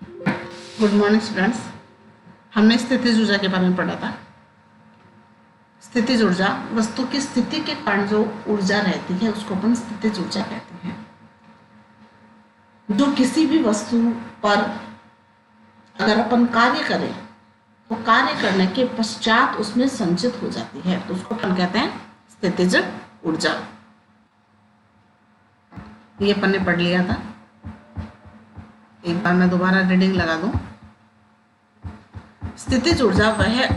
Good morning students. हमने स्थितिज ऊर्जा के बारे में पढ़ा था। स्थितिज ऊर्जा वस्तु की स्थिति के कारण जो ऊर्जा रहती है उसको अपन स्थितिज ऊर्जा कहते हैं। जो किसी भी वस्तु पर अगर अपन कार्य करें तो कार्य करने के पश्चात उसमें संचित हो जाती है, तो उसको अपन कहते हैं स्थितिज ऊर्जा। ये अपन ने पढ़ लिया था। एक बार मैं दोबारा रीडिंग लगा दूं। स्थितिज ऊर्जा वह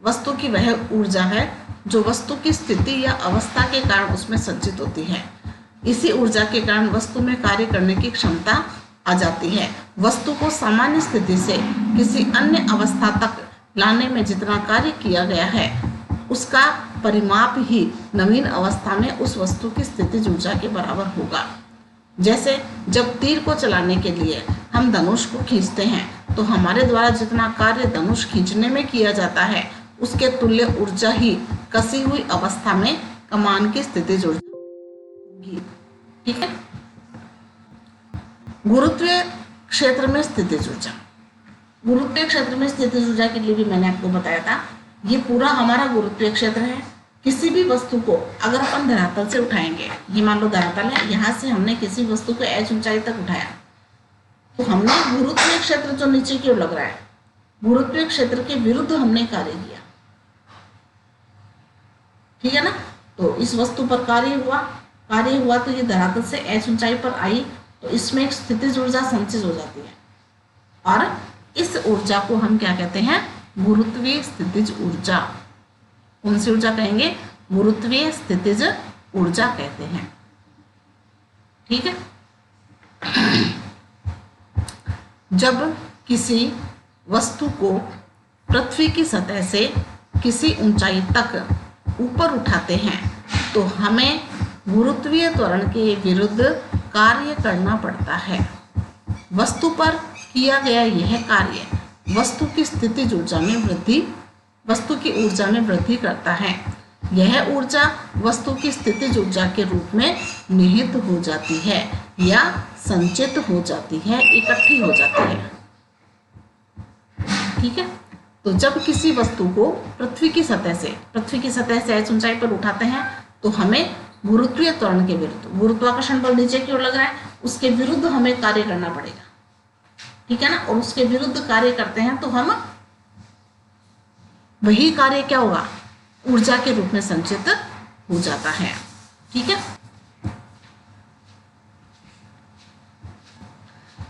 वस्तु की वह ऊर्जा है जो वस्तु की स्थिति या अवस्था के कारण उसमें संचित होती है। इसी ऊर्जा के कारण वस्तु में कार्य करने की क्षमता आ जाती है। वस्तु को सामान्य स्थिति से किसी अन्य अवस्था तक लाने में जितना कार्य किया गया है उसका परिमाप ही नवीन अवस्था में उस वस्तु की स्थितिज ऊर्जा के बराबर होगा। जैसे जब तीर को चलाने के लिए हम धनुष को खींचते हैं तो हमारे द्वारा जितना कार्य धनुष खींचने में किया जाता है उसके तुल्य ऊर्जा ही कसी हुई अवस्था में कमान की स्थितिज ऊर्जा होगी। ठीक है। गुरुत्वीय क्षेत्र में स्थितिज ऊर्जा। गुरुत्वीय क्षेत्र में स्थितिज ऊर्जा के लिए भी मैंने आपको बताया था। ये पूरा हमारा गुरुत्वीय क्षेत्र है। किसी भी वस्तु को अगर अपन धरातल से उठाएंगे, ये मान लो धरातल है, यहाँ से हमने किसी वस्तु को h ऊंचाई तक उठाया तो हमने गुरुत्वीय क्षेत्र जो नीचे की ओर लग रहा है, गुरुत्वीय क्षेत्र के विरुद्ध हमने कार्य किया। ठीक है ना। तो इस वस्तु पर कार्य हुआ तो ये धरातल से h ऊंचाई पर आई तो इसमें एक स्थितिज ऊर्जा संचित हो जाती है और इस ऊर्जा को हम क्या कहते हैं? गुरुत्वीय स्थितिज ऊर्जा। कौन सी ऊर्जा कहेंगे? गुरुत्वीय स्थितिज ऊर्जा कहते हैं। ठीक है। जब किसी वस्तु को पृथ्वी की सतह से किसी ऊंचाई तक ऊपर उठाते हैं तो हमें गुरुत्वीय त्वरण के विरुद्ध कार्य करना पड़ता है। वस्तु पर किया गया यह कार्य वस्तु की स्थितिज ऊर्जा में वृद्धि करता है। यह ऊर्जा वस्तु की स्थितिज ऊर्जा के रूप में निहित हो जाती है या संचित हो जाती है, इकट्ठी हो जाती है। ठीक है। तो जब किसी वस्तु को पृथ्वी की सतह से h ऊंचाई पर उठाते हैं तो हमें गुरुत्वीय त्वरण के विरुद्ध, गुरुत्वाकर्षण बल नीचे की ओर लग रहा है, उसके विरुद्ध हमें कार्य करना पड़ेगा। ठीक है ना। और उसके विरुद्ध कार्य करते हैं तो हम वही कार्य क्या होगा? ऊर्जा के रूप में संचित हो जाता है। ठीक है।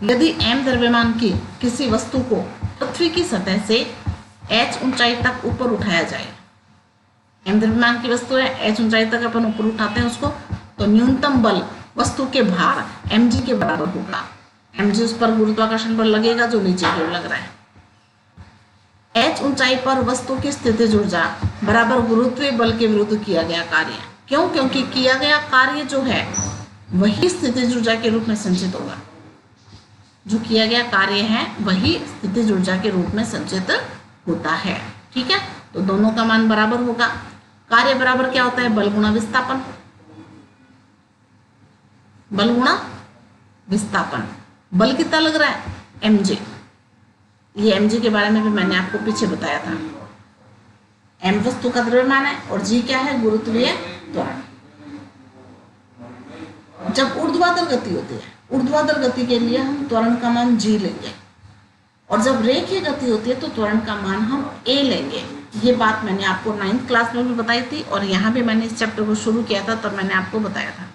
यदि m द्रव्यमान की किसी वस्तु को पृथ्वी की सतह से h ऊंचाई तक ऊपर उठाया जाए, m द्रव्यमान की वस्तु है, h ऊंचाई तक अपन ऊपर उठाते हैं उसको, तो न्यूनतम बल वस्तु के भार mg के बराबर होगा। mg उस पर गुरुत्वाकर्षण बल लगेगा जो नीचे की ओर लग रहा है। h ऊंचाई पर वस्तु की स्थितिज ऊर्जा बराबर गुरुत्वीय बल के विरुद्ध किया गया कार्य। क्यों? क्योंकि किया गया कार्य जो है वही स्थितिज ऊर्जा के रूप में संचित होगा। जो किया गया कार्य है वही स्थितिज ऊर्जा के रूप में संचित होता है। ठीक है। तो दोनों का मान बराबर होगा। कार्य बराबर क्या होता है? बल गुणा विस्थापन। बल गुणा विस्थापन। बल कितना लग रहा है? mg। ये mg के बारे में भी मैंने आपको पीछे बताया था। m वस्तु का द्रव्यमान है और g क्या है? गुरुत्वीय त्वरण। जब ऊर्ध्वाधर गति होती है, ऊर्ध्वाधर गति के लिए हम त्वरण का मान g लेंगे और जब रेखीय गति होती है तो त्वरण का मान हम a लेंगे। ये बात मैंने आपको 9th क्लास में भी बताई थी और यहाँ भी मैंने इस चैप्टर को शुरू किया था तब मैंने आपको बताया था।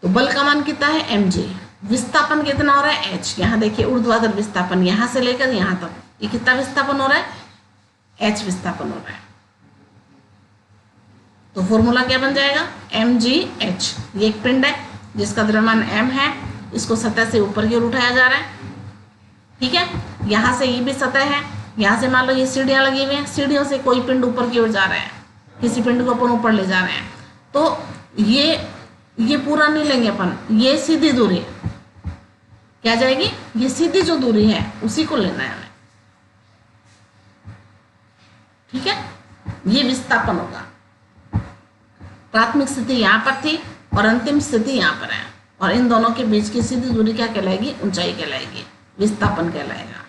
तो बल का मान कितना है? mg। विस्थापन कितना हो रहा है? h। यहाँ देखिए ऊर्ध्वाधर विस्थापन यहाँ से लेकर यहाँ तक, ये कितना विस्थापन हो रहा है? h विस्थापन हो रहा है। तो फॉर्मूला क्या बन जाएगा? mgh। ये एक पिंड है जिसका द्रव्यमान m है, इसको सतह से ऊपर की ओर उठाया जा रहा है। ठीक है। यहाँ से ये भी सतह है, यहाँ से मान लो ये सीढ़ियाँ लगी हुई हैं, सीढ़ियों से कोई पिंड ऊपर की ओर जा रहा है, किसी पिंड को अपन ऊपर ले जा रहे हैं। तो ये पूरा नहीं लेंगे अपन, ये सीधी दूरी क्या जाएगी? ये सीधी जो दूरी है उसी को लेना है हमें। ठीक है। ये विस्थापन होगा। प्राथमिक स्थिति यहाँ पर थी और अंतिम स्थिति यहाँ पर है और इन दोनों के बीच की सीधी दूरी क्या कहलाएगी? ऊंचाई कहलाएगी। विस्थापन कहलाएगा।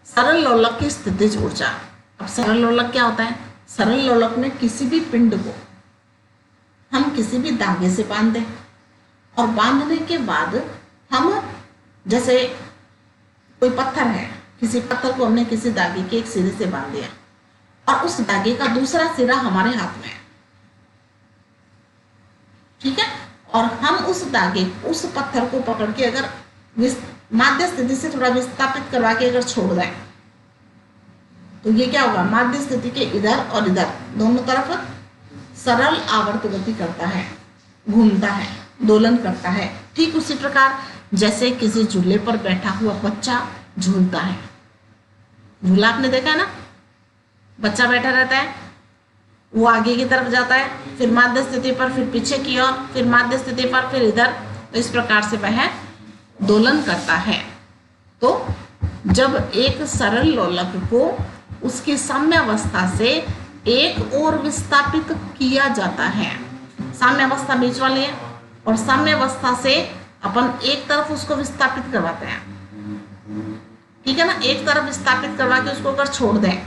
सरल लोलक की स्थितिज ऊर्जा। अब सरल लोलक क्या होता है? सरल लोलक में किसी भी पिंड को हम किसी भी धागे से बांध दें और बांधने के बाद हम, जैसे कोई पत्थर है, किसी पत्थर को हमने किसी धागे के एक सिरे से बांध दिया और उस धागे का दूसरा सिरा हमारे हाथ में है, ठीक है, और हम उस धागे, उस पत्थर को पकड़ के अगर माध्य स्थिति से थोड़ा विस्थापित करवा के अगर छोड़ दें तो ये क्या होगा? माध्य स्थिति के इधर और इधर दोनों तरफ सरल आवर्त गति करता है, घूमता है, दोलन करता है। ठीक उसी प्रकार जैसे किसी झूले पर बैठा हुआ बच्चा झूलता है। झूला आपने देखा है ना, बच्चा बैठा रहता है, वो आगे की तरफ जाता है, फिर माध्य स्थिति पर, फिर पीछे की ओर, फिर माध्य स्थिति पर, फिर इधर। तो इस प्रकार से वह दोलन करता है। तो जब एक सरल लोलक को उसकी साम्यावस्था से एक और विस्थापित किया जाता है, साम्यावस्था बीच वाली है, और साम्यावस्था से अपन एक तरफ उसको विस्थापित करवाते हैं, ठीक है ना, एक तरफ विस्थापित करवा के उसको अगर छोड़ दें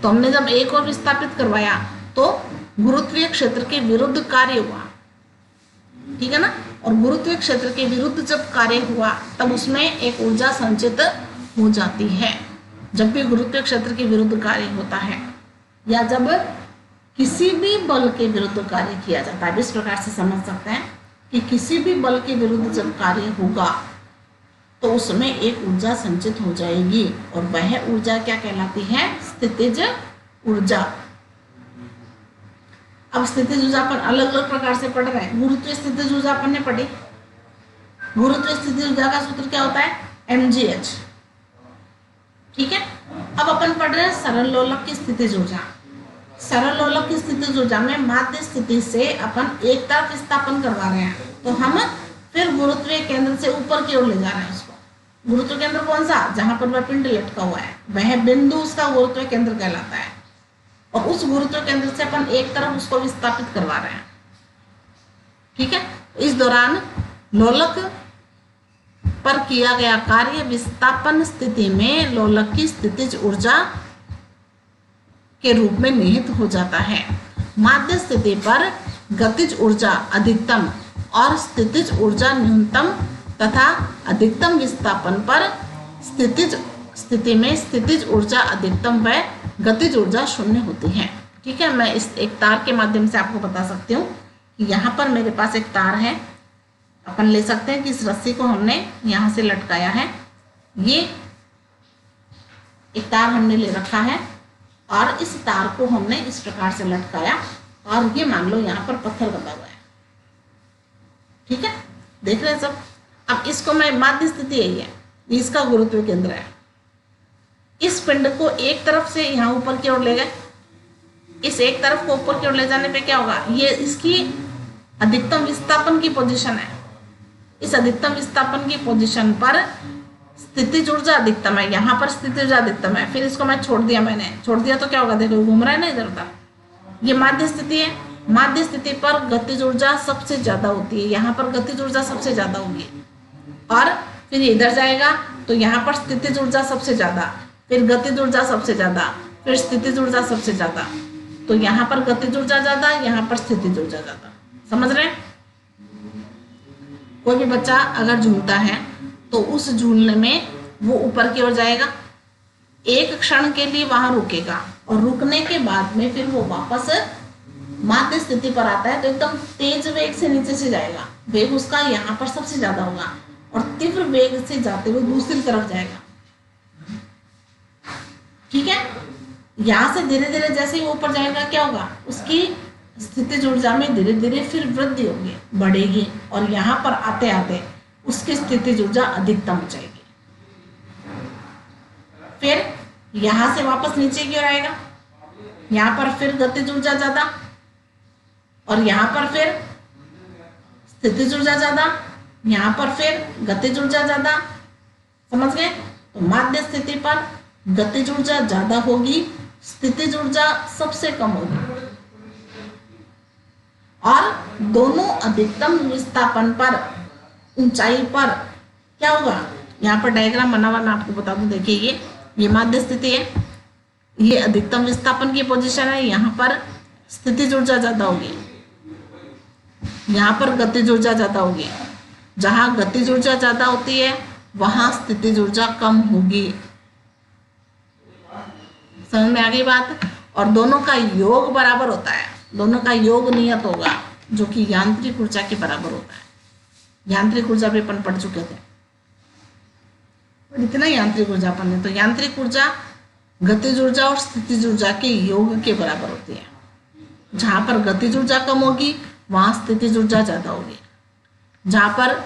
तो हमने जब एक और विस्थापित करवाया तो गुरुत्वीय क्षेत्र के विरुद्ध कार्य हुआ, ठीक है ना, और गुरुत्वीय क्षेत्र के विरुद्ध जब कार्य हुआ तब उसमें एक ऊर्जा संचित हो जाती है। जब भी गुरुत्वीय क्षेत्र के विरुद्ध कार्य होता है या जब किसी भी बल के विरुद्ध कार्य किया जाता है, इस प्रकार से समझ सकते हैं कि किसी भी बल के विरुद्ध जब कार्य होगा तो उसमें एक ऊर्जा संचित हो जाएगी और वह ऊर्जा क्या कहलाती है? स्थितिज ऊर्जा। अब स्थितिज ऊर्जा अपन अलग अलग प्रकार से पढ़ रहे हैं। गुरुत्वीय स्थितिज ऊर्जा अपन ने पढ़ी। गुरुत्वीय स्थितिज ऊर्जा का सूत्र क्या होता है? mgh, ठीक है। अब अपन पढ़ रहे हैं सरल लोलक की स्थितिज ऊर्जा। सरल लोलक की स्थितिज ऊर्जा में माध्य स्थिति से अपन एक तरफ विस्थापन करवा रहे हैं तो हम फिर गुरुत्वीय केंद्र से ऊपर की ओर ले जा रहे हैं उसको। गुरुत्व केंद्र कौन सा? जहां पर वह पिंड लटका हुआ है, वह बिंदु उसका गुरुत्व केंद्र कहलाता है, और उस गुरुत्व केंद्र से अपन एक तरफ उसको विस्थापित करवा रहे हैं, ठीक है। इस दौरान लोलक पर किया गया कार्य विस्थापन स्थिति में लोलक की स्थितिज ऊर्जा के रूप में निहित हो जाता है। माध्य स्थिति पर गतिज ऊर्जा अधिकतम और स्थितिज ऊर्जा न्यूनतम तथा अधिकतम विस्थापन पर स्थिति में स्थितिज ऊर्जा अधिकतम व गतिज ऊर्जा शून्य होती है, ठीक है। मैं इस एक तार के माध्यम से आपको बता सकती हूँ कि यहाँ पर मेरे पास एक तार है। अपन ले सकते हैं कि इस रस्सी को हमने यहाँ से लटकाया है, ये एक तार हमने ले रखा है और इस तार को हमने इस प्रकार से लटकाया और ये मान लो यहाँ पर पत्थर बंधा हुआ है, ठीक है, देख रहे हैं सब। अब इसको मैं माध्य स्थिति यही है, इसका गुरुत्व केंद्र है। इस पिंड को एक तरफ से यहाँ ऊपर की ओर ले गए, इस एक तरफ को ऊपर की ओर ले जाने पे क्या होगा? ये इसकी अधिकतम विस्थापन की पोजीशन है। इस अधिकतम विस्थापन की पोजीशन पर स्थितिज ऊर्जा अधिकतम है, यहाँ पर स्थितिज ऊर्जा अधिकतम है। फिर इसको मैं छोड़ दिया तो क्या होगा? देखो घूम रहा है ना इधर उधर। ये माध्य स्थिति है। माध्य स्थिति पर गतिज ऊर्जा सबसे ज्यादा होती है, यहाँ पर गतिज ऊर्जा सबसे ज्यादा होगी, और फिर इधर जाएगा तो यहाँ पर स्थितिज ऊर्जा सबसे ज्यादा, फिर गतिज ऊर्जा सबसे ज्यादा, फिर स्थितिज ऊर्जा सबसे ज्यादा। तो यहाँ पर गतिज ऊर्जा ज्यादा, यहाँ पर स्थितिज ऊर्जा ज्यादा। समझ रहे हैं? कोई भी बच्चा अगर झूलता है तो उस झूलने में वो ऊपर की ओर जाएगा, एक क्षण के लिए वहां रुकेगा और रुकने के बाद में फिर वो वापस माध्य स्थिति पर आता है तो एकदम तेज वेग से नीचे से जाएगा। वेग उसका यहाँ पर सबसे ज्यादा होगा और तीव्र वेग से जाते हुए दूसरी तरफ जाएगा, ठीक है। यहाँ से धीरे धीरे जैसे ही ऊपर जाएगा क्या होगा? उसकी स्थितिज ऊर्जा में धीरे धीरे फिर वृद्धि होगी, बढ़ेगी, और यहाँ पर आते आते उसकी स्थितिज ऊर्जा अधिकतम हो जाएगी। फिर यहाँ से वापस नीचे की ओर आएगा, यहाँ पर फिर गतिज ऊर्जा ज्यादा, और यहाँ पर फिर स्थितिज ऊर्जा ज्यादा, यहाँ पर फिर गतिज ऊर्जा ज्यादा। समझ गए? तो माध्य स्थिति पर गतिज ऊर्जा ज्यादा होगी, स्थितिज ऊर्जा सबसे कम होगी, और दोनों अधिकतम विस्थापन पर ऊंचाई पर क्या होगा, यहाँ पर डायग्राम बना हुआ मैं आपको बता दूं, देखिए ये माध्य स्थिति है, ये अधिकतम विस्थापन की पोजीशन है, यहाँ पर स्थितिज ऊर्जा ज्यादा होगी, यहाँ पर गतिज ऊर्जा ज्यादा होगी। जहां गतिज ऊर्जा ज्यादा होती है वहां स्थितिज ऊर्जा कम होगी। समझ में आ गई बात। और दोनों का योग बराबर होता है, दोनों का योग नियत होगा जो कि यांत्रिक ऊर्जा के बराबर होता है। यांत्रिक ऊर्जा भी अपन पढ़ चुके थे, इतना यांत्रिक ऊर्जा अपन ने, तो यांत्रिक ऊर्जा गतिज ऊर्जा और स्थितिज ऊर्जा के योग के बराबर होती है। जहां पर गतिज ऊर्जा कम होगी वहां स्थितिज ऊर्जा ज्यादा होगी, जहां पर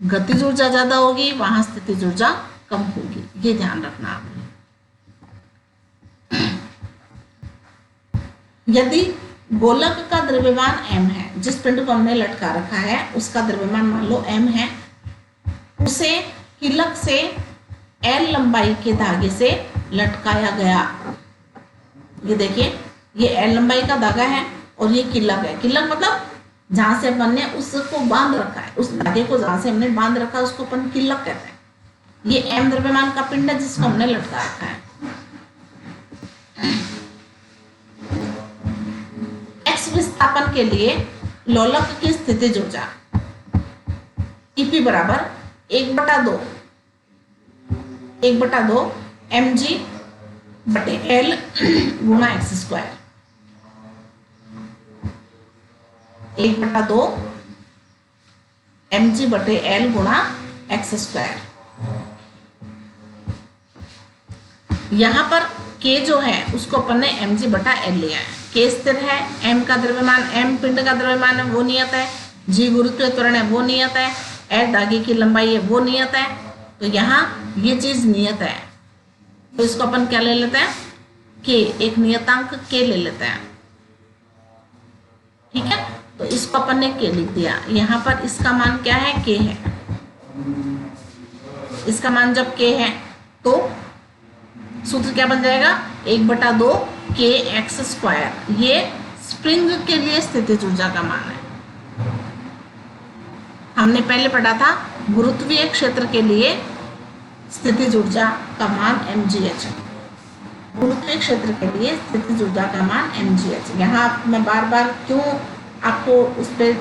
गतिज ऊर्जा ज्यादा होगी वहां स्थितिज ऊर्जा कम होगी, ये ध्यान रखना आपने। यदि गोलक का द्रव्यमान m है, जिस पिंड को हमने लटका रखा है उसका द्रव्यमान मान लो m है, उसे किलक से l लंबाई के धागे से लटकाया गया। ये देखिए ये l लंबाई का धागा है और ये किलक है। किलक मतलब जहां से अपन ने उसको बांध रखा है, उस धागे को जहां से हमने बांध रखा है उसको अपन किलक कहते हैं। ये m द्रव्यमान का पिंड है जिसको हमने लटका रखा है। x विस्थापन के लिए लोलक की स्थितिज ऊर्जा Ep बराबर 1/2 mg बटे l गुणा एक्स स्क्वायर, 1/2 mg बटे l गुणा एक्स स्क्वायर। यहाँ पर k जो है उसको अपन ने mg बटा l लिया है। k स्थिर है, m का द्रव्यमान, m पिंड का द्रव्यमान है वो नियत है, g गुरुत्वीय त्वरण है वो नियत है, l धागे की लंबाई है वो नियत है। तो यहाँ ये चीज नियत है तो इसको अपन क्या ले लेते हैं, k, एक नियतांक k ले लेते हैं। ठीक है, तो इसको अपन ने k लिख दिया। यहाँ पर इसका मान क्या है, k है। इसका मान जब k है तो सूत्र क्या बन जाएगा, 1/2 kx स्क्वायर। ये स्प्रिंग के लिए स्थितिज ऊर्जा का मान है। हमने पहले पढ़ा था गुरुत्वीय क्षेत्र के लिए स्थितिज ऊर्जा का मान mgh। गुरुत्वीय क्षेत्र के लिए स्थितिज ऊर्जा का मान mgh। यहाँ मैं बार बार क्यों आपको उस पर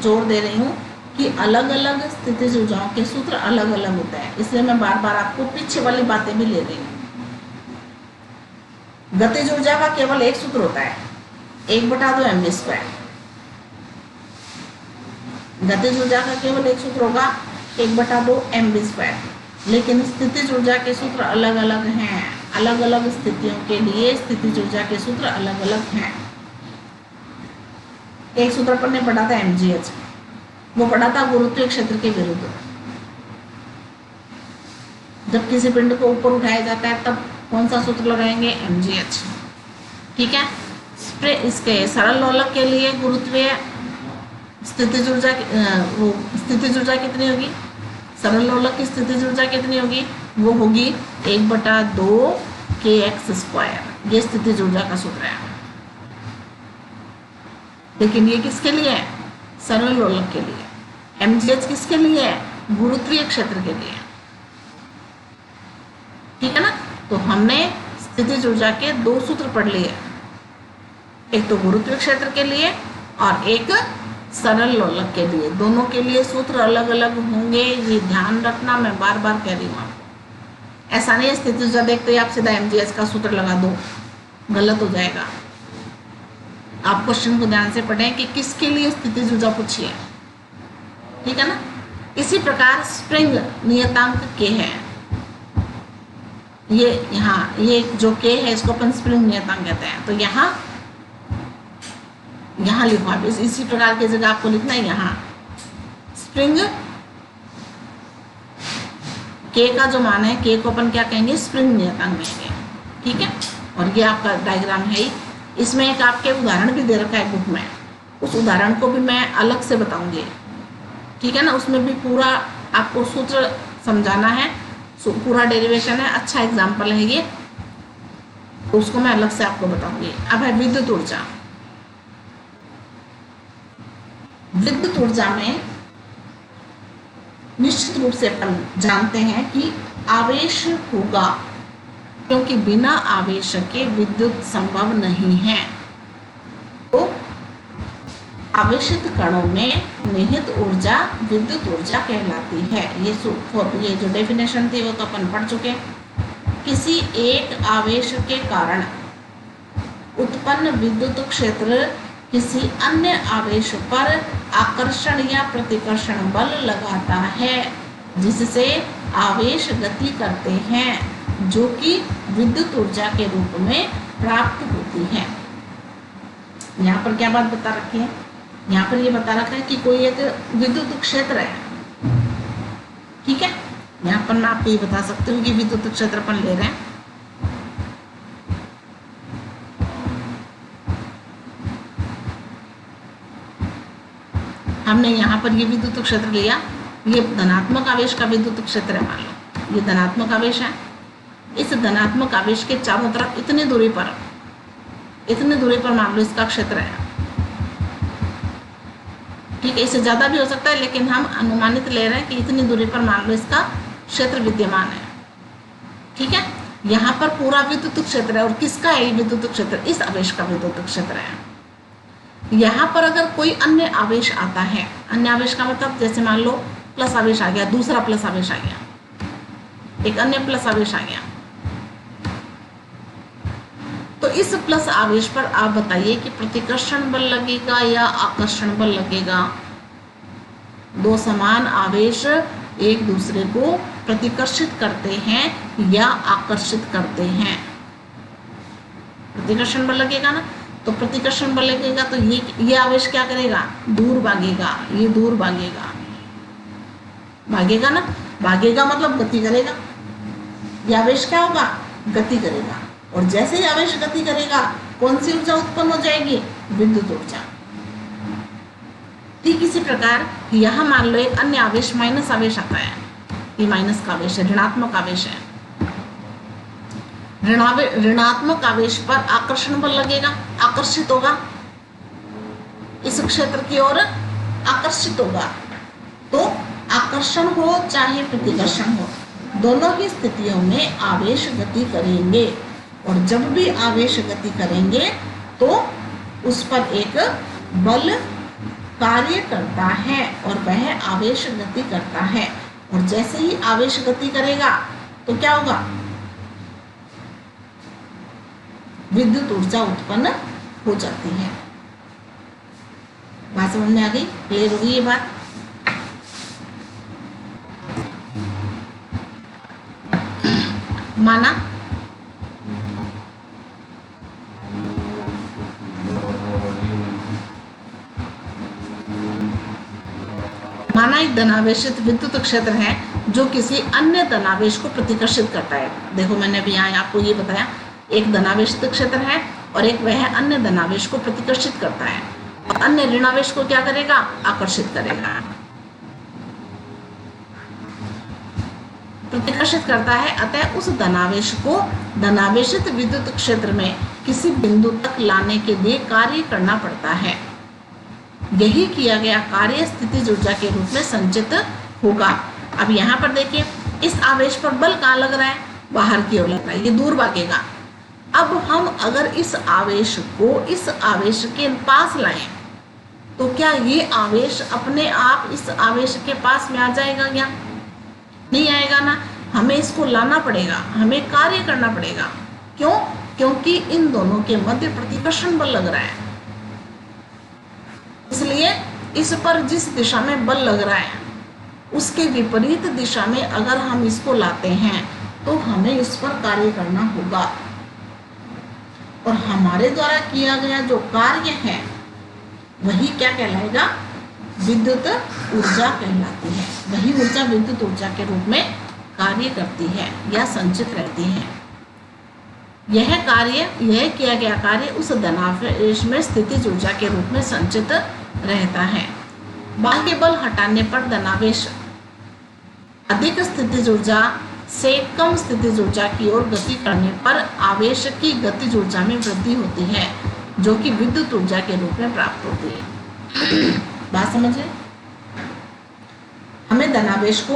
जोर दे रही हूँ कि अलग अलग स्थितिज ऊर्जाओं के सूत्र अलग अलग होते हैं, इसलिए मैं बार बार आपको पीछे वाली बातें भी ले रही हूँ। गतिज ऊर्जा का केवल एक सूत्र होता है, 1/2 mv स्क्वायर। गतिज ऊर्जा का केवल एक सूत्र होगा 1/2 mv स्क्वायर, लेकिन स्थितिज ऊर्जा के सूत्र अलग अलग हैं। अलग अलग स्थितियों के लिए स्थितिज ऊर्जा के सूत्र अलग अलग हैं। एक सूत्र पर ने पढ़ा था mgh, वो पढ़ा था गुरुत्वीय क्षेत्र के विरुद्ध। जब किसी पिंड को ऊपर उठाया जाता है तब कौन सा सूत्र लगाएंगे, mgh। ठीक है, इसके सरल लोलक के लिए गुरुत्वीय स्थितिज ऊर्जा वो स्थितिज ऊर्जा कितनी होगी, सरल लोलक की स्थितिज ऊर्जा कितनी होगी, वो होगी 1/2 kx स्क्वायर। ये स्थितिज ऊर्जा का सूत्र है। लेकिन ये किसके लिए है, सरल लोलक के लिए। mgh किसके लिए है, गुरुत्वीय क्षेत्र के लिए। ठीक है ना, तो हमने स्थितिज ऊर्जा के दो सूत्र पढ़ लिए, एक तो गुरुत्वीय क्षेत्र के लिए और एक सरल लोलक के लिए। दोनों के लिए सूत्र अलग अलग होंगे, ये ध्यान रखना, मैं बार बार कह रही हूँ आपको। ऐसा नहीं है स्थितिज ऊर्जा देखते ही आप सीधा mgh का सूत्र लगा दो, गलत हो जाएगा। आप क्वेश्चन को ध्यान से पढ़ें कि किसके लिए स्थितिज ऊर्जा पूछी है। ठीक है ना, इसी प्रकार स्प्रिंग नियतांक k है। ये यहाँ ये जो k है इसको अपन स्प्रिंग नियतांक कहते हैं। तो यहाँ लिखा है, इसी प्रकार की जगह आपको लिखना है यहाँ स्प्रिंग k का जो मान है, k को अपन क्या कहेंगे, स्प्रिंग नियतांक कहेंगे। ठीक है, और ये आपका डायग्राम है। इसमें एक आपके उदाहरण भी दे रखा है बुक में, उस उदाहरण को भी मैं अलग से बताऊंगी। ठीक है ना, उसमें भी पूरा आपको सूत्र समझाना है, पूरा डेरिवेशन है, अच्छा एग्जाम्पल है ये, तो उसको मैं अलग से आपको बताऊंगी। अब है विद्युत ऊर्जा। विद्युत ऊर्जा में निश्चित रूप से अपन जानते हैं कि आवेश होगा, क्योंकि बिना आवेश के विद्युत संभव नहीं है। तो आवेशित कणों में निहित ऊर्जा विद्युत ऊर्जा कहलाती है। ये जो डेफिनेशन थी वो तो अपन पढ़ चुके। किसी एक आवेश के कारण उत्पन्न विद्युत क्षेत्र किसी अन्य आवेश पर आकर्षण या प्रतिकर्षण बल लगाता है, जिससे आवेश गति करते हैं, जो कि विद्युत ऊर्जा के रूप में प्राप्त होती है। यहाँ पर क्या बात बता रखी है? यहाँ पर ये बता रखा है कि कोई एक विद्युत क्षेत्र है, ठीक है। यहाँ पर मैं आपको ये बता सकती हूँ कि विद्युत क्षेत्र अपन ले रहे हैं, हमने यहाँ पर ये विद्युत क्षेत्र लिया, ये धनात्मक आवेश का विद्युत क्षेत्र है। मान लो ये धनात्मक आवेश है। इस धनात्मक आवेश के चारों तरफ इतनी दूरी पर मान लो इसका क्षेत्र है, ठीक है। इससे ज्यादा भी हो सकता है, लेकिन हम अनुमानित ले रहे हैं कि इतनी दूरी पर मान लो इसका क्षेत्र विद्यमान है, ठीक है। यहाँ पर पूरा विद्युत क्षेत्र है, और किसका है ये विद्युत क्षेत्र? इस आवेश का विद्युत क्षेत्र है। यहाँ पर अगर कोई अन्य आवेश आता है, अन्य आवेश का मतलब जैसे मान लो प्लस आवेश आ गया, दूसरा प्लस आवेश आ गया, एक अन्य प्लस आवेश आ गया, तो इस प्लस आवेश पर आप बताइए कि प्रतिकर्षण बल लगेगा या आकर्षण बल लगेगा? दो समान आवेश एक दूसरे को प्रतिकर्षित करते हैं या आकर्षित करते हैं, प्रतिकर्षण बल लगेगा ना। तो प्रतिकर्षण बल लगेगा तो ये आवेश क्या करेगा? दूर भागेगा, ये दूर भागेगा, भागेगा ना। भागेगा मतलब गति करेगा। ये आवेश क्या होगा? गति करेगा। और जैसे ही आवेश गति करेगा, कौन सी ऊर्जा उत्पन्न हो जाएगी? विद्युत ऊर्जा। ठीक इसी प्रकार यहाँ मान लो एक अन्य आवेश माइनस आवेश आता है, ये माइनस का आवेश है, ऋणात्मक आवेश है। ऋणात्मक आवेश पर आकर्षण बल लगेगा, आकर्षित होगा, इस क्षेत्र की ओर आकर्षित होगा। तो आकर्षण हो चाहे प्रतिकर्षण हो, दोनों ही स्थितियों में आवेश गति करेंगे। और जब भी आवेश गति करेंगे तो उस पर एक बल कार्य करता है और वह आवेश गति करता है। और जैसे ही आवेश गति करेगा तो क्या होगा? विद्युत ऊर्जा उत्पन्न हो जाती है। बात समझ में आ गई? क्लियर होगी ये बात? माना एक धनावेशित विद्युत क्षेत्र है जो किसी अन्य धनावेश को प्रतिकर्षित करता है। देखो मैंने अभी यहाँ आपको ये बताया, एक धनावेशित क्षेत्र है और एक वह अन्य धनावेश को प्रतिकर्षित करता है, और अन्य ऋणावेश को क्या करेगा? आकर्षित करेगा, प्रतिकर्षित करता है। अतः उस धनावेश को धनावेशित विद्युत क्षेत्र में किसी बिंदु तक लाने के लिए कार्य करना पड़ता है। यही किया गया कार्य स्थितिज ऊर्जा के रूप में संचित होगा। अब यहाँ पर देखिए, इस आवेश पर बल कहाँ लग रहा है? बाहर की ओर लग रहा है, ये दूर भागेगा। अब हम अगर इस आवेश को इस आवेश के पास लाएं तो क्या ये आवेश अपने आप इस आवेश के पास में आ जाएगा? क्या नहीं आएगा ना, हमें इसको लाना पड़ेगा, हमें कार्य करना पड़ेगा। क्यों? क्योंकि इन दोनों के मध्य प्रतिकर्षण बल लग रहा है। इसलिए इस पर जिस दिशा में बल लग रहा है उसके विपरीत दिशा में अगर हम इसको लाते हैं तो हमें इस पर कार्य करना होगा। और हमारे द्वारा किया गया जो कार्य है वही क्या कहलाएगा? विद्युत ऊर्जा कहलाती है। वही ऊर्जा विद्युत ऊर्जा के रूप में कार्य करती है या संचित रहती है। यह किया गया कार्य उस धनावेश में स्थितिज ऊर्जा के रूप में संचित रहता है। बाह्य बल हटाने पर धनावेश अधिक स्थितिज ऊर्जा से कम स्थितिज ऊर्जा की ओर गति करने पर आवेश की गतिज ऊर्जा में वृद्धि होती है, जो कि विद्युत ऊर्जा के रूप में प्राप्त होती है। बात समझे? हमें धनावेश को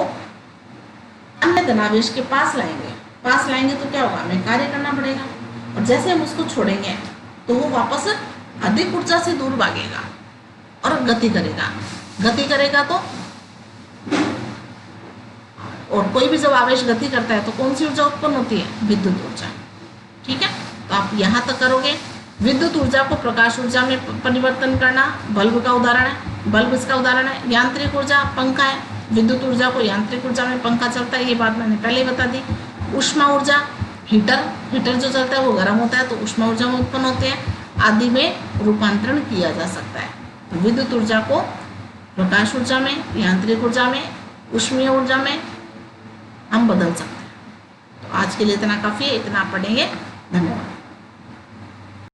अन्य धनावेश के पास लाएंगे तो क्या होगा, हमें कार्य करना पड़ेगा, और जैसे हम उसको छोड़ेंगे तो वो वापस अधिक ऊर्जा से दूर भागेगा और गति करेगा तो, और कोई भी जब आवेश गति करता है तो कौन सी ऊर्जा उत्पन्न होती है, विद्युत ऊर्जा। ठीक है, तो आप यहां तक करोगे। विद्युत ऊर्जा को प्रकाश ऊर्जा में परिवर्तन करना बल्ब का उदाहरण है, बल्ब इसका उदाहरण है। यांत्रिक ऊर्जा पंखा है, विद्युत ऊर्जा को यांत्रिक ऊर्जा में पंखा चलता है, ये बात मैंने पहले ही बता दी। ऊष्मा ऊर्जा हीटर जो चलता है वो गर्म होता है तो ऊष्मा ऊर्जा में उत्पन्न होते हैं, आदि में रूपांतरण किया जा सकता है। तो विद्युत ऊर्जा को प्रकाश ऊर्जा में, यांत्रिक ऊर्जा में, ऊष्मीय ऊर्जा में हम बदल सकते हैं। तो आज के लिए इतना काफी है, इतना पढ़ेंगे। धन्यवाद।